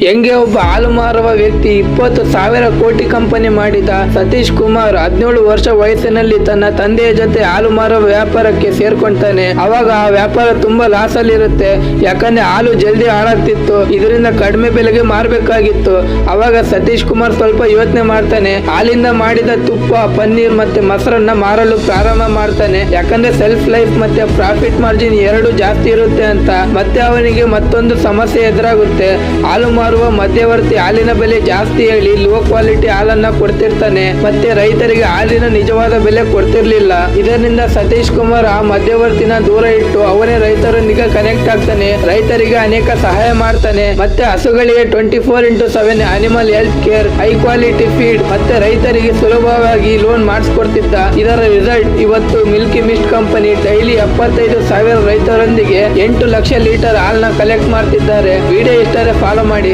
ಹೆಂಗೆ ಒಬ್ಬ ಹಾಲು ಮಾರುವ ವ್ಯಕ್ತಿ 20,000 ಕೋಟಿ ಕಂಪನಿ ಮಾಡಿದ ಸತೀಶ್ ಕುಮಾರ್ 17 ವರ್ಷ ವಯಸ್ಸಿನಲ್ಲಿ ತನ್ನ ತಂದೆಯ ಜೊತೆ ಹಾಲು ಮಾರುವ ವ್ಯಾಪಾರಕ್ಕೆ ಸೇರ್ಕೊಂತಾನೆ. ಅವಾಗ ಆ ವ್ಯಾಪಾರ ತುಂಬಾ ಲಾಸ್ ಅಲ್ಲಿ ಇರುತ್ತೆ. ಯಾಕಂದ್ರೆ ಹಾಲು ಜಲ್ದಿ ಹಾಳಾಗ್ತಿತ್ತು, ಇದರಿಂದ ಕಡಿಮೆ ಬೆಲೆಗೆ ಮಾರಬೇಕಾಗಿತ್ತು. ಅವಾಗ ಸತೀಶ್ ಕುಮಾರ್ ಸ್ವಲ್ಪ ಯೋಚನೆ ಮಾಡ್ತಾನೆ. ಹಾಲಿಂದ ಮಾಡಿದ ತುಪ್ಪ, ಪನ್ನೀರ್ ಮತ್ತೆ ಮೊಸರನ್ನ ಮಾರಲು ಪ್ರಾರಂಭ ಮಾಡ್ತಾನೆ. ಯಾಕಂದ್ರೆ ಸೆಲ್ಫ್ ಲೈಫ್ ಮತ್ತೆ ಪ್ರಾಫಿಟ್ ಮಾರ್ಜಿನ್ ಎರಡು ಜಾಸ್ತಿ ಇರುತ್ತೆ ಅಂತ. ಮತ್ತೆ ಅವನಿಗೆ ಮತ್ತೊಂದು ಸಮಸ್ಯೆ ಎದುರಾಗುತ್ತೆ. ಹಾಲು ಮಧ್ಯವರ್ತಿ ಹಾಲಿನ ಬೆಲೆ ಜಾಸ್ತಿ ಹೇಳಿ ಲೋ ಕ್ವಾಲಿಟಿ ಹಾಲನ್ನ ಕೊಡ್ತಿರ್ತಾನೆ. ಮತ್ತೆ ರೈತರಿಗೆ ಹಾಲಿನ ನಿಜವಾದ ಬೆಲೆ ಕೊಡ್ತಿರ್ಲಿಲ್ಲ. ಇದರಿಂದ ಸತೀಶ್ ಕುಮಾರ್ ಆ ಮಧ್ಯವರ್ತಿನ ದೂರ ಇಟ್ಟು ಅವನೇ ರೈತರೊಂದಿಗೆ ಕನೆಕ್ಟ್ ಆಗ್ತಾನೆ. ರೈತರಿಗೆ ಅನೇಕ ಸಹಾಯ ಮಾಡ್ತಾನೆ. ಮತ್ತೆ ಹಸುಗಳಿಗೆ 24x7 animal health care, high quality feed ಮತ್ತೆ ರೈತರಿಗೆ ಸುಲಭವಾಗಿ ಲೋನ್ ಮಾಡಿಸ್ಕೊಡ್ತಿದ್ದ. ಇದರ ರಿಸಲ್ಟ್ ಇವತ್ತು ಮಿಲ್ಕಿ ಮಿಸ್ಟ್ ಕಂಪನಿ ಡೈಲಿ 75,000 ರೈತರೊಂದಿಗೆ 8 ಲಕ್ಷ ಲೀಟರ್ ಹಾಲನ್ನ ಕಲೆಕ್ಟ್ ಮಾಡ್ತಿದ್ದಾರೆ. ವಿಡಿಯೋ ಇಷ್ಟರೇ ಫಾಲೋ ಮಾಡಿ.